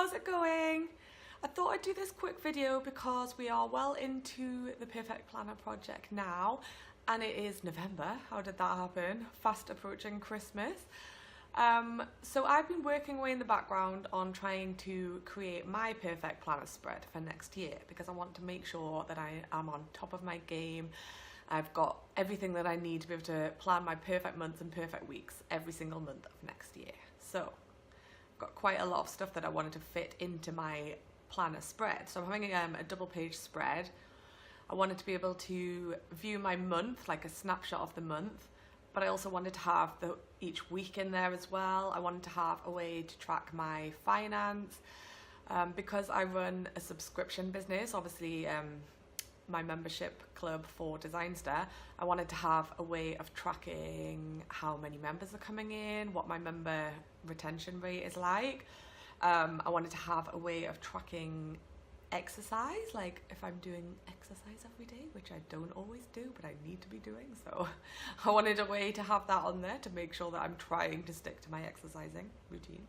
how's it going? I thought I'd do this quick video because we are well into the Perfect Planner project now, and it is November. How did that happen? Fast approaching Christmas. So I've been working away in the background on trying to create my Perfect Planner spread for next year because I want to make sure that I am on top of my game. I've got everything that I need to be able to plan my perfect months and perfect weeks every single month of next year. So I've got quite a lot of stuff that I wanted to fit into my planner spread. So I'm having a double page spread. I wanted to be able to view my month, like a snapshot of the month, but I also wanted to have each week in there as well. I wanted to have a way to track my finance because I run a subscription business, obviously my membership club for Designsta. I wanted to have a way of tracking how many members are coming in, what my member retention rate is like. I wanted to have a way of tracking exercise, like if I'm doing exercise every day, which I don't always do, but I need to be doing. So I wanted a way to have that on there to make sure that I'm trying to stick to my exercising routine.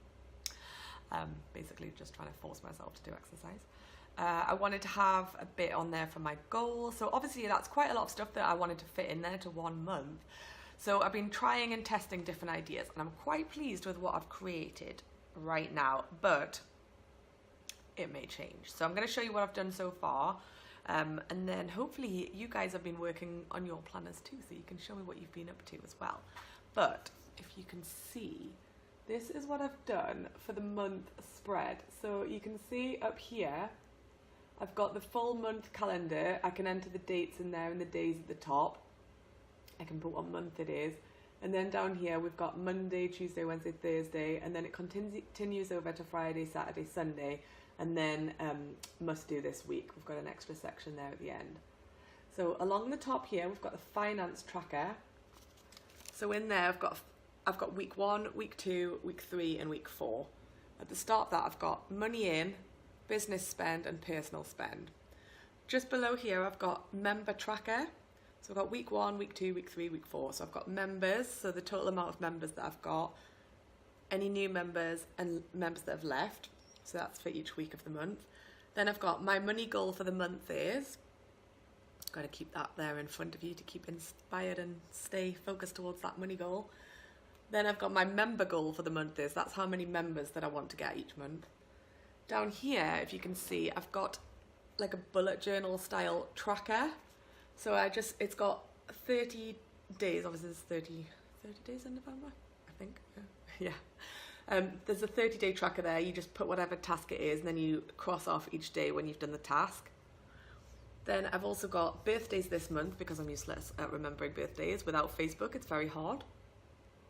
Basically just trying to force myself to do exercise. I wanted to have a bit on there for my goals. So obviously that's quite a lot of stuff that I wanted to fit in there to 1 month. So I've been trying and testing different ideas, and I'm quite pleased with what I've created right now, but it may change. So I'm going to show you what I've done so far, and then hopefully you guys have been working on your planners too, so you can show me what you've been up to as well. But if you can see, this is what I've done for the month spread. So you can see up here I've got the full month calendar. I can enter the dates in there and the days at the top. I can put what month it is. And then down here we've got Monday, Tuesday, Wednesday, Thursday, and then it continues over to Friday, Saturday, Sunday, and then must do this week. We've got an extra section there at the end. So along the top here we've got the finance tracker. So in there I've got week 1, week 2, week 3 and week 4. At the start of that I've got money in, business spend and personal spend. Just below here I've got member tracker. So I've got week 1, week 2, week 3, week 4. So I've got members, so the total amount of members that I've got, any new members and members that have left. So that's for each week of the month. Then I've got my money goal for the month is, got to keep that there in front of you to keep inspired and stay focused towards that money goal. Then I've got my member goal for the month is, that's how many members that I want to get each month. Down here, if you can see, I've got like a bullet journal style tracker. So it's got 30 days, obviously there's 30 days in November, I think, yeah. There's a 30-day tracker there. You just put whatever task it is and then you cross off each day when you've done the task. Then I've also got birthdays this month because I'm useless at remembering birthdays. Without Facebook, it's very hard.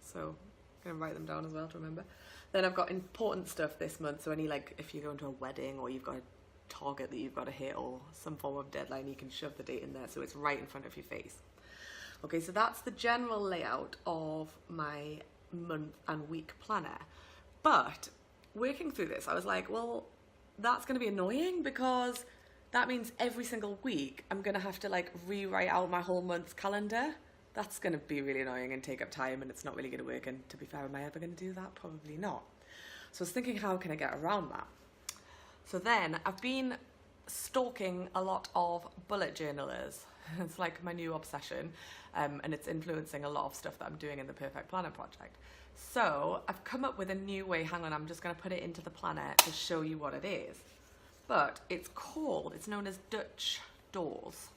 So I'm going to write them down as well to remember. Then I've got important stuff this month. So any, like, if you're going to a wedding or you've got a target that you've got to hit or some form of deadline, you can shove the date in there so it's right in front of your face. Okay, so that's the general layout of my month and week planner. But working through this, I was like, well, that's going to be annoying because that means every single week I'm going to have to like rewrite out my whole month's calendar. That's going to be really annoying and take up time, and it's not really going to work. And to be fair, am I ever going to do that? Probably not. So I was thinking, how can I get around that? So then I've been stalking a lot of bullet journalers. It's like my new obsession, and it's influencing a lot of stuff that I'm doing in the Perfect Planner project. So I've come up with a new way. Hang on, I'm just going to put it into the planner to show you what it is. But it's known as Dutch doors.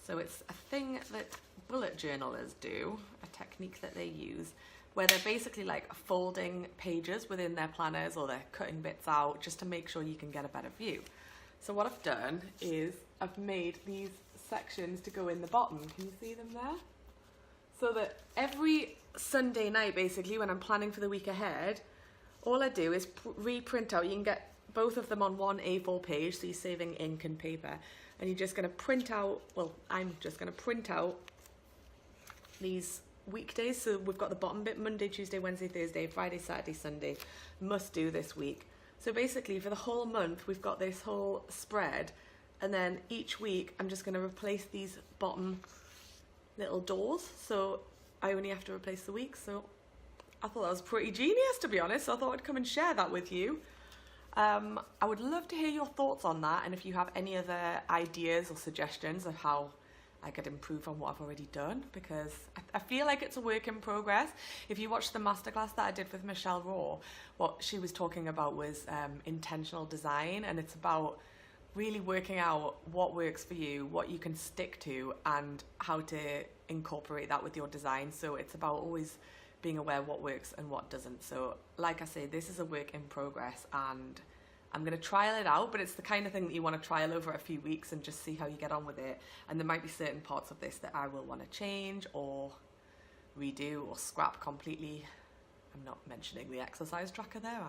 So it's a thing that bullet journalers do, a technique that they use, where they're basically like folding pages within their planners, or they're cutting bits out just to make sure you can get a better view. So what I've done is I've made these sections to go in the bottom. Can you see them there? So that every Sunday night, basically, when I'm planning for the week ahead, all I do is reprint out. You can get both of them on one A4 page, so you're saving ink and paper. And you're just going to print out, well, I'm just going to print out these weekdays. So we've got the bottom bit, Monday, Tuesday, Wednesday, Thursday, Friday, Saturday, Sunday, must do this week. So basically for the whole month, we've got this whole spread. And then each week, I'm just going to replace these bottom little doors. So I only have to replace the week. So I thought that was pretty genius, to be honest. So I thought I'd come and share that with you. I would love to hear your thoughts on that, and if you have any other ideas or suggestions of how I could improve on what I've already done, because I feel like it's a work in progress. If you watch the masterclass that I did with Michelle Raw, what she was talking about was intentional design, and it's about really working out what works for you, what you can stick to, and how to incorporate that with your design. So it's about always being aware what works and what doesn't. So like I say, this is a work in progress, and I'm going to trial it out, but it's the kind of thing that you want to trial over a few weeks and just see how you get on with it. And there might be certain parts of this that I will want to change or redo or scrap completely. I'm not mentioning the exercise tracker there.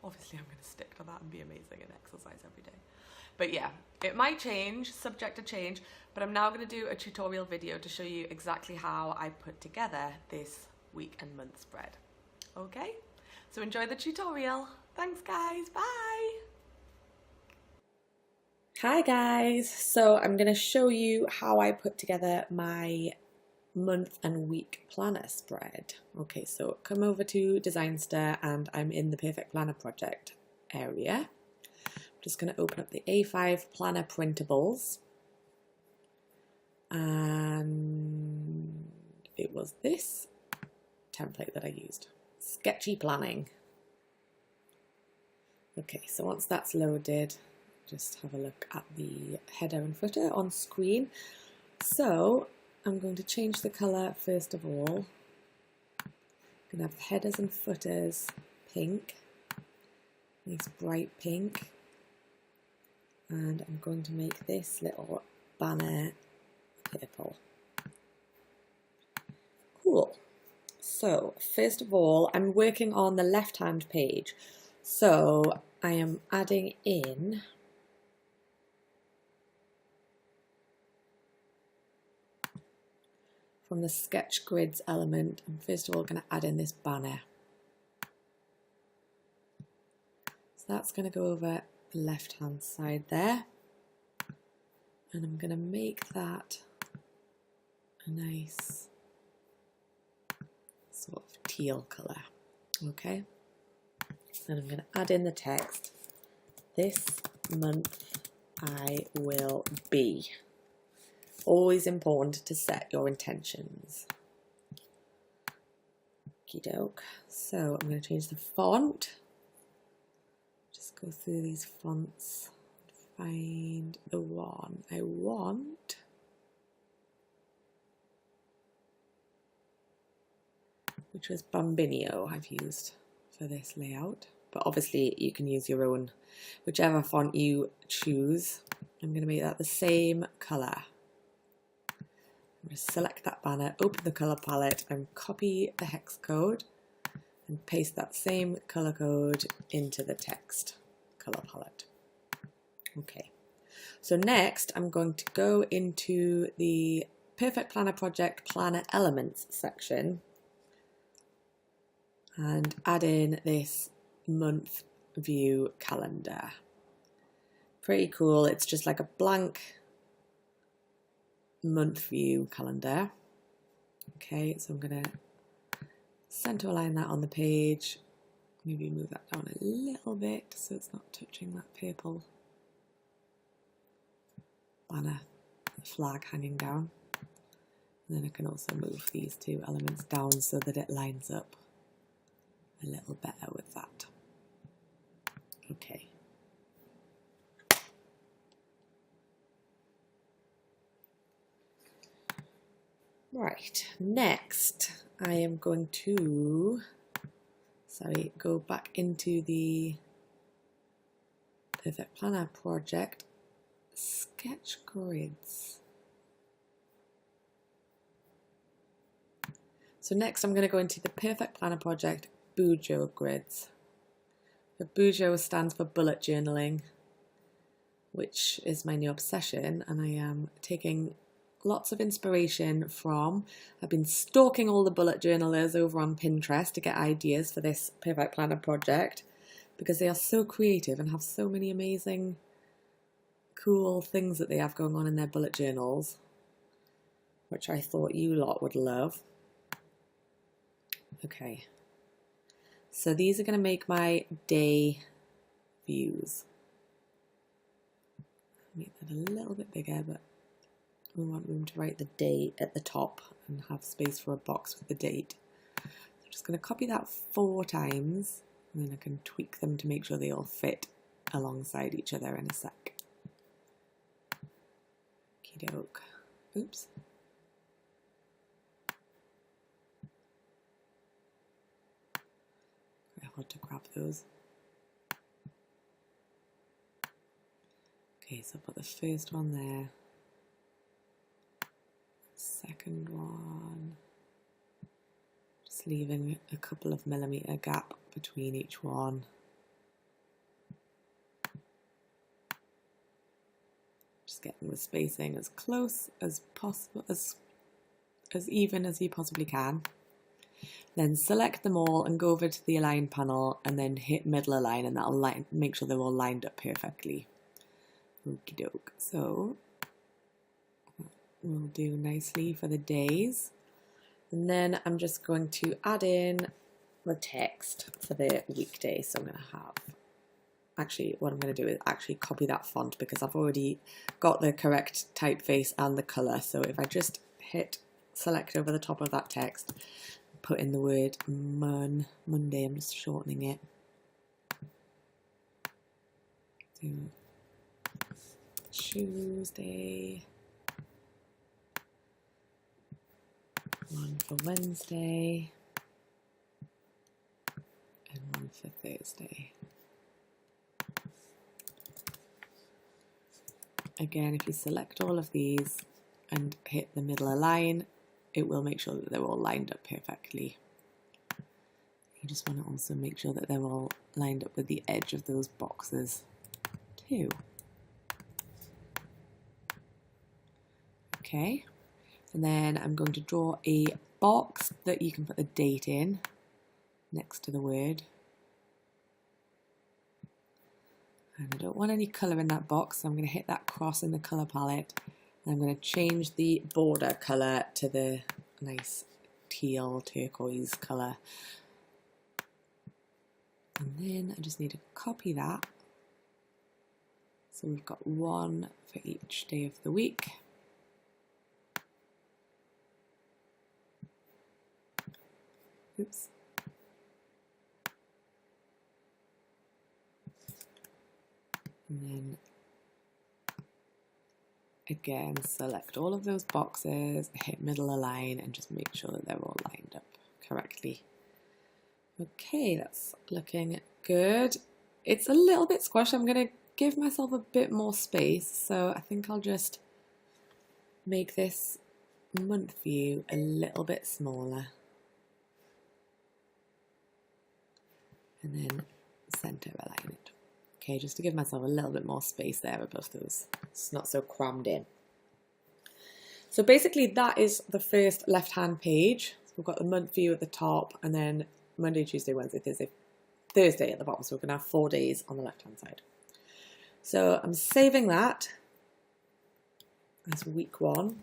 Obviously I'm going to stick to that and be amazing and exercise every day. But yeah, it might change, subject to change, but I'm now going to do a tutorial video to show you exactly how I put together this week and month spread. Okay, so enjoy the tutorial. Thanks guys, bye! Hi guys, so I'm going to show you how I put together my month and week planner spread. Okay, so come over to Designsta and I'm in the Perfect Planner project area. I'm just going to open up the A5 planner printables, and it was this template that I used, sketchy planning. Okay, so once that's loaded, just have a look at the header and footer on screen. So I'm going to change the colour first of all. I'm going to have the headers and footers pink, nice bright pink, and I'm going to make this little banner purple. Cool. So first of all, I'm working on the left-hand page. So I am adding in from the sketch grids element. I'm first of all going to add in this banner. So that's going to go over the left-hand side there. And I'm going to make that a nice sort of teal colour. Okay. And I'm going to add in the text, this month I will be. Always important to set your intentions. Okie doke. So I'm going to change the font. Just go through these fonts, find the one I want. Which was Bambino I've used for this layout. But obviously you can use your own, whichever font you choose. I'm going to make that the same colour. I'm going to select that banner, open the colour palette and copy the hex code and paste that same colour code into the text colour palette. Okay, so next I'm going to go into the Perfect Planner Project Planner Elements section and add in this month view calendar. Pretty cool. It's just like a blank month view calendar. Okay, so I'm going to center align that on the page. Maybe move that down a little bit so it's not touching that purple banner flag hanging down. And then I can also move these two elements down so that it lines up a little better with that. Okay. Right, next I am going to, go back into the Perfect Planner Project sketch grids. So next I'm going to go into the Perfect Planner Project Bujo grids. The Bujo stands for bullet journaling, which is my new obsession, and I am taking lots of inspiration from, I've been stalking all the bullet journalers over on Pinterest to get ideas for this Perfect Planner project because they are so creative and have so many amazing, cool things that they have going on in their bullet journals, which I thought you lot would love. Okay. So these are going to make my day views. Make that a little bit bigger, but we want room to write the day at the top and have space for a box with the date. So I'm just going to copy that 4 times, and then I can tweak them to make sure they all fit alongside each other in a sec. Okie doke. Oops. Very hard to grab those. Okay, so I'll put the first one there. Second one. Just leaving a couple of millimeter gap between each one. Just getting the spacing as close as possible, as even as you possibly can. Then select them all and go over to the align panel and then hit middle align, and that'll make sure they're all lined up perfectly. Okie doke. So we'll do nicely for the days. And then I'm just going to add in the text for the weekday. So I'm going to have, actually what I'm going to do is actually copy that font because I've already got the correct typeface and the colour. So if I just hit select over the top of that text, put in the word Monday, I'm just shortening it. Do Tuesday, one for Wednesday, and one for Thursday. Again, if you select all of these and hit the middle align, it will make sure that they're all lined up perfectly. You just want to also make sure that they're all lined up with the edge of those boxes too. Okay, and then I'm going to draw a box that you can put the date in next to the word. And I don't want any colour in that box, so I'm going to hit that cross in the colour palette. And I'm going to change the border colour to the nice teal turquoise colour. And then I just need to copy that. So we've got one for each day of the week. Oops. And then again, select all of those boxes, hit middle align, and just make sure that they're all lined up correctly. Okay, that's looking good. It's a little bit squashed. I'm going to give myself a bit more space, so I think I'll just make this month view a little bit smaller. And then center align it. Okay, just to give myself a little bit more space there above those. It's not so crammed in. So basically that is the first left-hand page. So we've got the month view at the top and then Monday, Tuesday, Wednesday, Thursday at the bottom. So we're going to have 4 days on the left-hand side. So I'm saving that as week 1.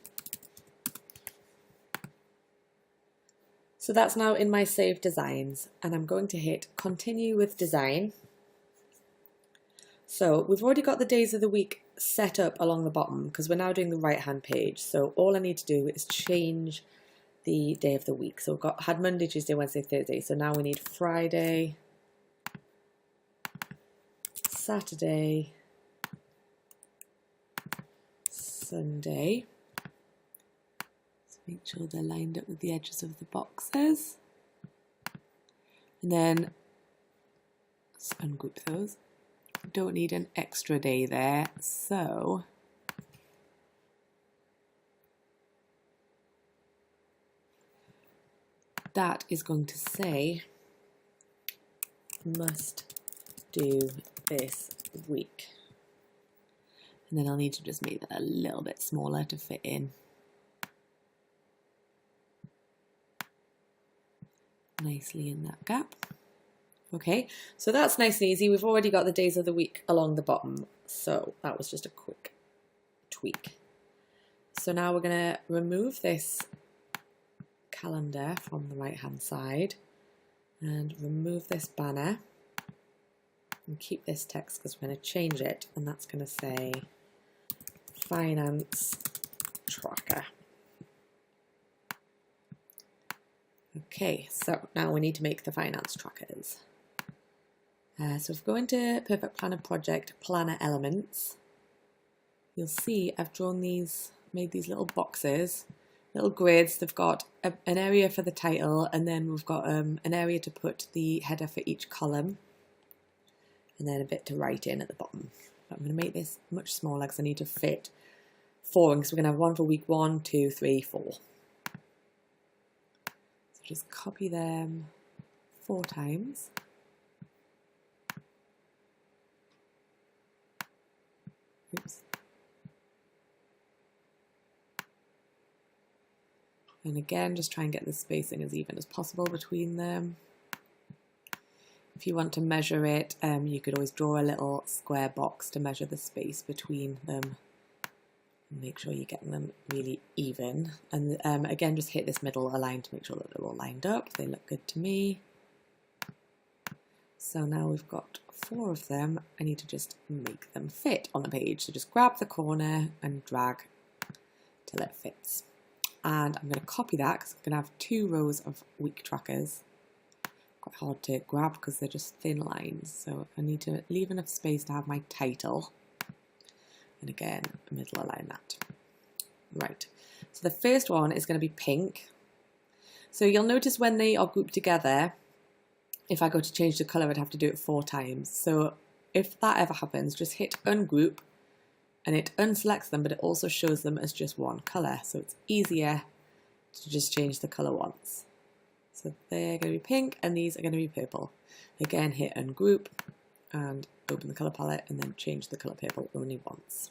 So that's now in my saved designs, and I'm going to hit continue with design. So we've already got the days of the week set up along the bottom because we're now doing the right hand page. So all I need to do is change the day of the week. So we've had Monday, Tuesday, Wednesday, Thursday. So now we need Friday, Saturday, Sunday. Make sure they're lined up with the edges of the boxes. And then let's ungroup those. Don't need an extra day there, so that is going to say must do this week. And then I'll need to just make that a little bit smaller to fit in. Nicely in that gap. Okay, so that's nice and easy. We've already got the days of the week along the bottom, so that was just a quick tweak. So now we're going to remove this calendar from the right hand side and remove this banner. And keep this text because we're going to change it, and that's going to say finance tracker. Okay, so now we need to make the finance trackers. So if we go into Perfect Planner Project Planner Elements, you'll see I've drawn these, made these little boxes, little grids. They've got an area for the title, and then we've got an area to put the header for each column, and then a bit to write in at the bottom. But I'm going to make this much smaller because I need to fit 4 in, because we're going to have one for week 1, 2, 3, 4. So just copy them 4 times. Oops. And again, just try and get the spacing as even as possible between them. If you want to measure it, you could always draw a little square box to measure the space between them. Make sure you're getting them really even. And again, just hit this middle line to make sure that they're all lined up. They look good to me. So now we've got 4 of them. I need to just make them fit on the page. So just grab the corner and drag till it fits. And I'm going to copy that because I'm going to have 2 rows of week trackers. Quite hard to grab because they're just thin lines. So I need to leave enough space to have my title. And again, middle align that. Right. So the first one is going to be pink. So you'll notice when they are grouped together, if I go to change the colour, I'd have to do it 4 times. So if that ever happens, just hit ungroup and it unselects them, but it also shows them as just one colour. So it's easier to just change the colour once. So they're going to be pink and these are going to be purple. Again, hit ungroup and open the colour palette and then change the colour purple only once.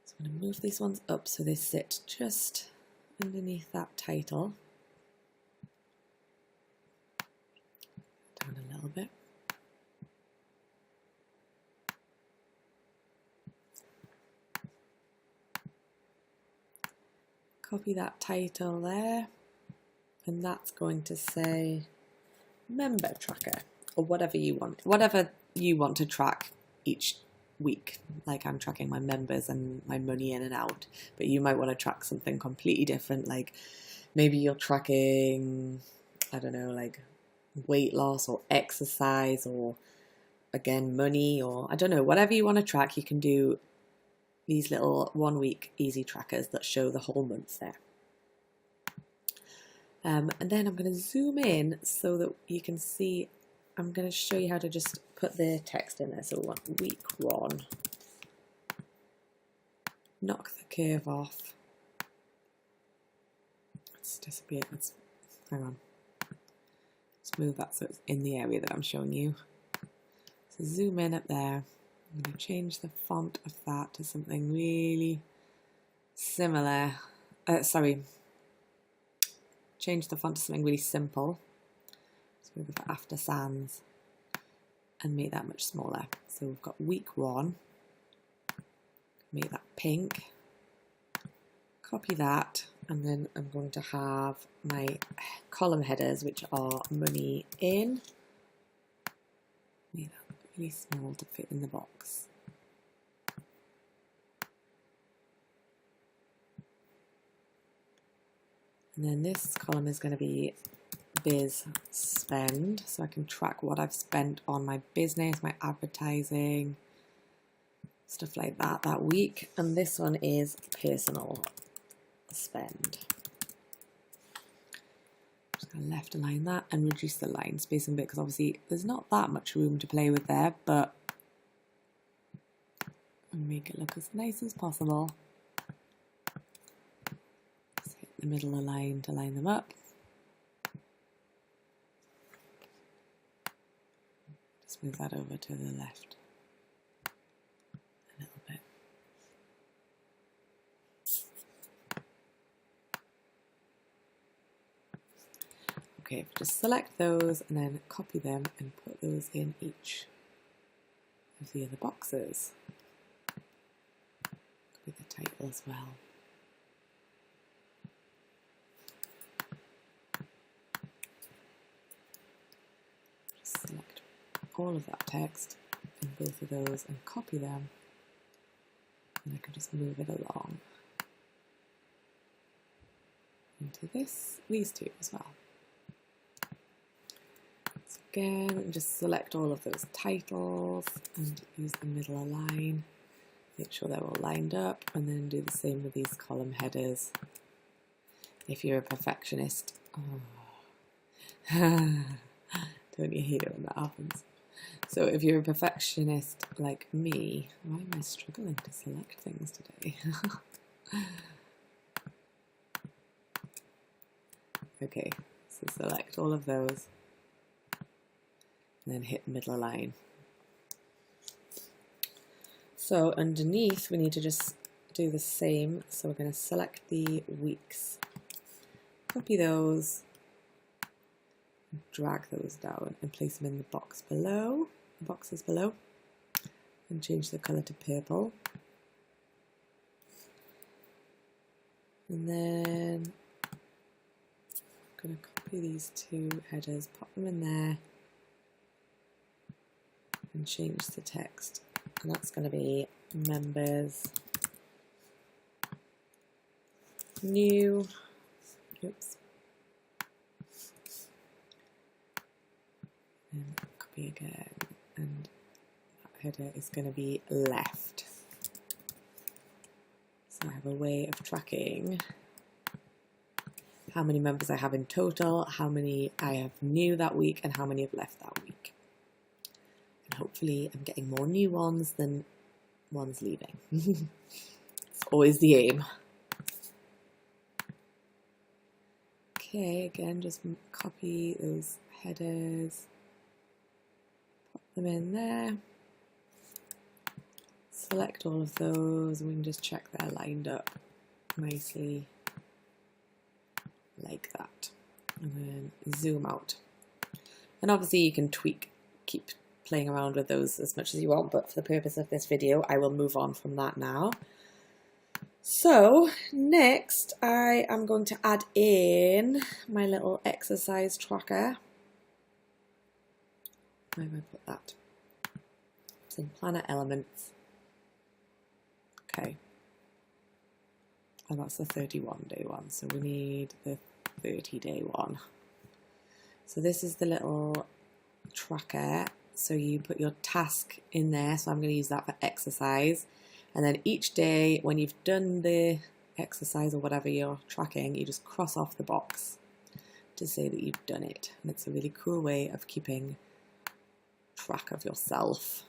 So I'm going to move these ones up so they sit just underneath that title. Down a little bit. Copy that title there, and that's going to say member tracker, or whatever you want to track each week. Like I'm tracking my members and my money in and out, but you might want to track something completely different, like maybe you're tracking, I don't know, like weight loss or exercise, or again money, or I don't know, whatever you want to track. You can do these little 1 week easy trackers that show the whole month there. And then I'm going to zoom in so that you can see. I'm going to show you how to just put the text in there. So we want week 1, knock the curve off. Let's disappear. Hang on. Let's move that so it's in the area that I'm showing you. So zoom in up there. I'm going to change the font of that to something really similar. Change the font to something really simple. So we'll go for After Sans and make that much smaller. So we've got week 1. Make that pink. Copy that, and then I'm going to have my column headers, which are money in. Make that really small to fit in the box. And then this column is going to be biz spend, so I can track what I've spent on my business, my advertising, stuff like that week. And this one is personal spend. Just going to left align that and reduce the line spacing a bit, because obviously there's not that much room to play with there, but I'll make it look as nice as possible. Just hit the middle align to line them up. Just move that over to the left a little bit. Okay, just select those and then copy them and put those in each of the other boxes. Copy the title as well. Just all of that text in both of those and copy them, and I can just move it along into these two as well. So again, just select all of those titles and use the middle align. Make sure they're all lined up, and then do the same with these column headers. If you're a perfectionist, don't you hate it when that happens? So if you're a perfectionist like me, why am I struggling to select things today? Okay, so select all of those, and then hit middle align. So underneath we need to just do the same, so we're going to select the weeks, copy those, drag those down and place them in the boxes below, and change the colour to purple. And then I'm going to copy these two headers, pop them in there, and change the text. And that's going to be members, new, oops, and copy again, and that header is going to be left. So I have a way of tracking how many members I have in total, how many I have new that week, and how many have left that week. And hopefully I'm getting more new ones than ones leaving. It's always the aim. Okay, again, just copy those headers, pop them in there, select all of those, and we can just check they're lined up nicely like that, and then zoom out. And obviously you can keep playing around with those as much as you want, but for the purpose of this video I will move on from that now. So next I am going to add in my little exercise tracker. Where have I put that? It's in Planner Elements. Okay. And that's the 31-day one, so we need the 30-day one. So this is the little tracker, so you put your task in there, so I'm going to use that for exercise, and then each day when you've done the exercise or whatever you're tracking, you just cross off the box to say that you've done it, and it's a really cool way of keeping track of yourself.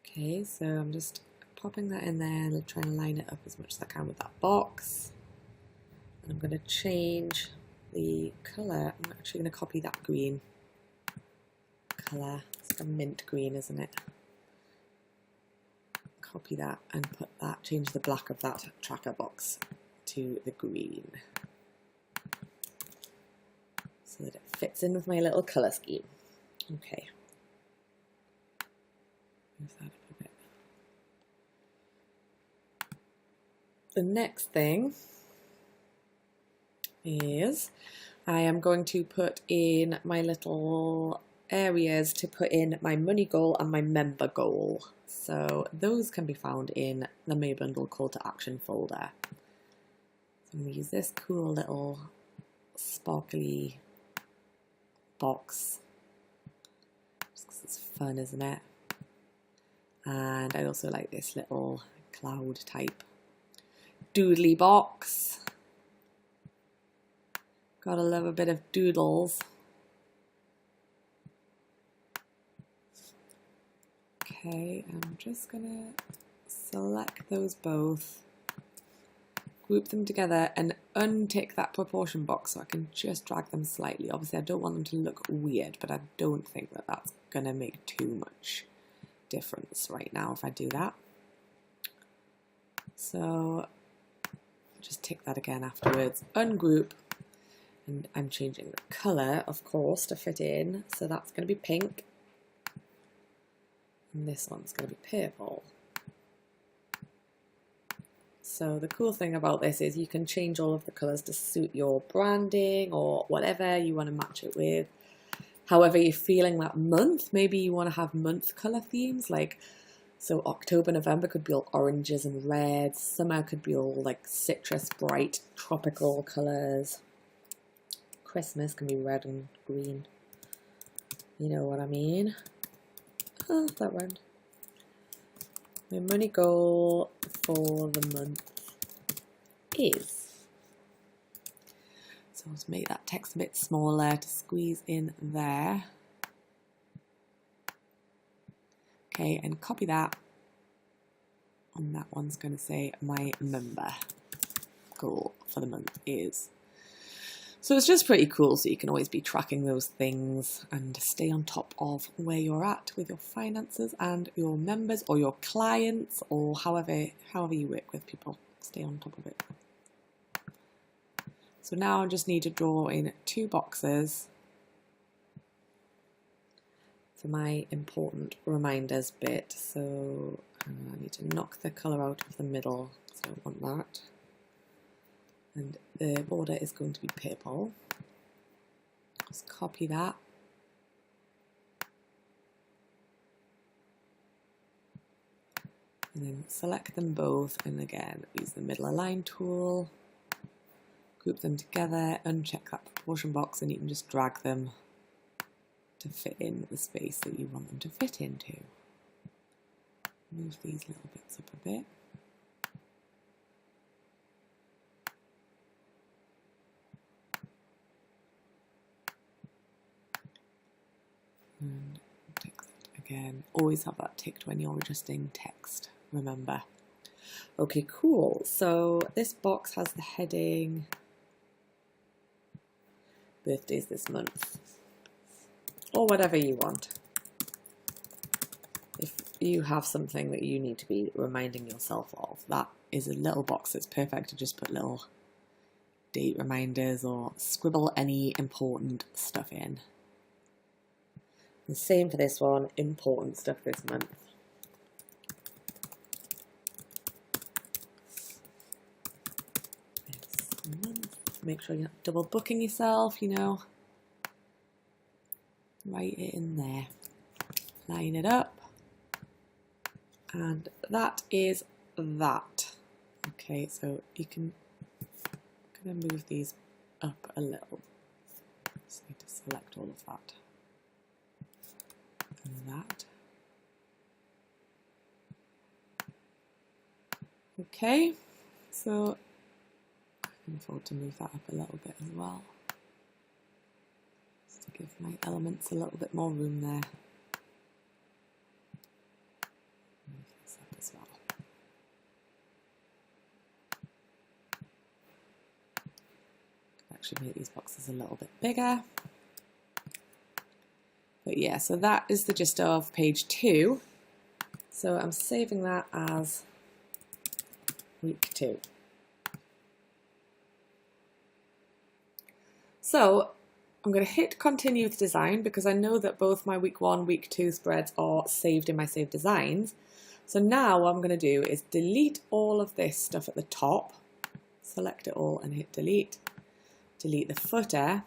Okay, so I'm just popping that in there and trying to line it up as much as I can with that box. And I'm going to change the colour. I'm actually going to copy that green colour. It's a mint green, isn't it? Copy that and put that, change the black of that tracker box to the green, so that it fits in with my little colour scheme. Okay. Move that up a bit. The next thing is I am going to put in my little areas to put in my money goal and my member goal. So those can be found in the May Bundle Call to Action folder. So I'm going to use this cool little sparkly box, just because it's fun, isn't it? And I also like this little cloud type doodly box. Gotta love a bit of doodles. Okay, I'm just gonna select those both, group them together and untick that proportion box so I can just drag them slightly. Obviously I don't want them to look weird, but I don't think that that's gonna make too much difference right now if I do that. So just tick that again afterwards, ungroup, and I'm changing the colour, of course, to fit in. So that's going to be pink, and this one's going to be purple. So the cool thing about this is you can change all of the colours to suit your branding or whatever you want to match it with. However you're feeling that month, maybe you want to have month colour themes, like, so October, November could be all oranges and reds, summer could be all like citrus, bright, tropical colours. Christmas can be red and green. You know what I mean? Oh, that round. My money goal for the month is, so let's make that text a bit smaller to squeeze in there. Okay, and copy that. And that one's going to say my member goal for the month is. So it's just pretty cool, so you can always be tracking those things and stay on top of where you're at with your finances and your members or your clients or however you work with people. Stay on top of it. So now I just need to draw in 2 boxes for my important reminders bit. So I need to knock the colour out of the middle, so I don't want that. And the border is going to be purple. Just copy that. And then select them both, and again use the middle align tool, group them together, uncheck that proportion box, and you can just drag them to fit in the space that you want them to fit into. Move these little bits up a bit. And tick that again. Always have that ticked when you're adjusting text, remember. Okay, cool. So this box has the heading birthdays this month, or whatever you want. If you have something that you need to be reminding yourself of, that is a little box that's perfect to just put little date reminders or scribble any important stuff in. The same for this one, important stuff this month. This month. Make sure you're not double booking yourself, you know. Write it in there. Line it up. And that is that. Okay, so you can kind of move these up a little. Just need to select all of that. And that. Okay, so I can afford to move that up a little bit as well, just to give my elements a little bit more room there. Move this up as well. Actually make these boxes a little bit bigger. But yeah, so that is the gist of page 2. So I'm saving that as week 2. So I'm going to hit continue with design because I know that both my week 1, week 2 spreads are saved in my saved designs. So now what I'm going to do is delete all of this stuff at the top, select it all and hit delete, delete the footer.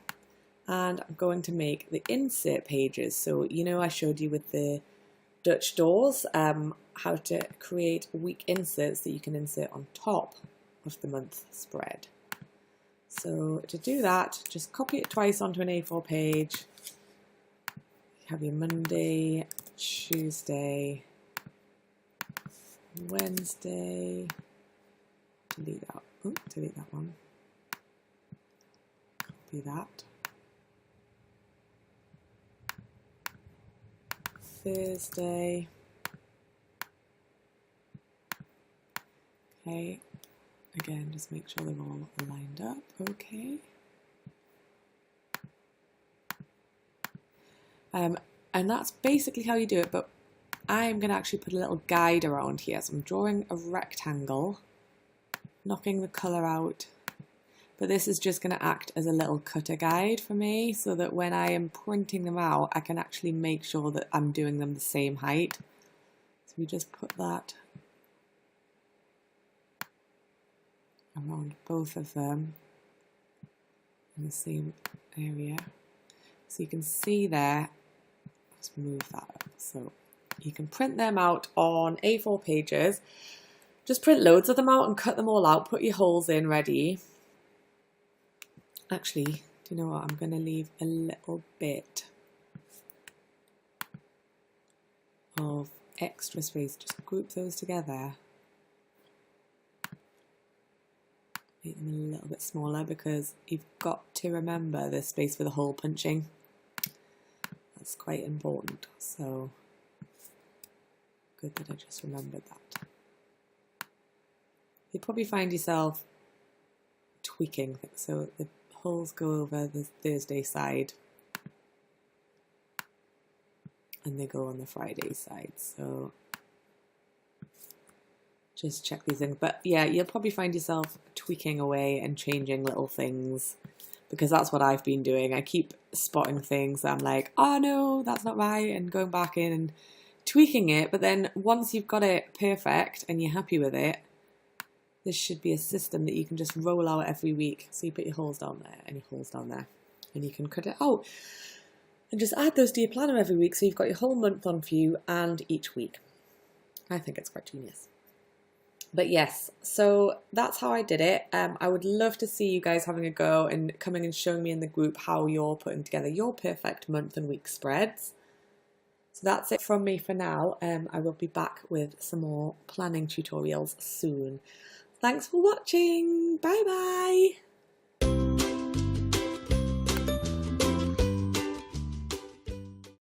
And I'm going to make the insert pages. So, you know, I showed you with the Dutch doors how to create week inserts that you can insert on top of the month spread. So to do that, just copy it twice onto an A4 page. You have your Monday, Tuesday, Wednesday. Delete that. Oh, delete that one. Copy that. Thursday. Okay, again, just make sure they're all lined up. Okay. And that's basically how you do it, but I'm going to actually put a little guide around here. So I'm drawing a rectangle, knocking the colour out. But this is just going to act as a little cutter guide for me so that when I am printing them out, I can actually make sure that I'm doing them the same height. So we just put that around both of them in the same area. So you can see there, let's move that up. So you can print them out on A4 pages. Just print loads of them out and cut them all out, put your holes in ready. Actually, do you know what? I'm going to leave a little bit of extra space. Just group those together. Make them a little bit smaller because you've got to remember the space for the hole punching. That's quite important. So good that I just remembered that. You'll probably find yourself tweaking things. So the holes go over the Thursday side and they go on the Friday side. So just check these things. But yeah, you'll probably find yourself tweaking away and changing little things because that's what I've been doing. I keep spotting things that I'm like, oh no, that's not right, and going back in and tweaking it. But then once you've got it perfect and you're happy with it, this should be a system that you can just roll out every week. So you put your holes down there and your holes down there, and you can cut it out and just add those to your planner every week. So you've got your whole month on for you and each week. I think it's quite genius. But yes, so that's how I did it. I would love to see you guys having a go and coming and showing me in the group how you're putting together your perfect month and week spreads. So that's it from me for now. I will be back with some more planning tutorials soon. Thanks for watching. Bye bye.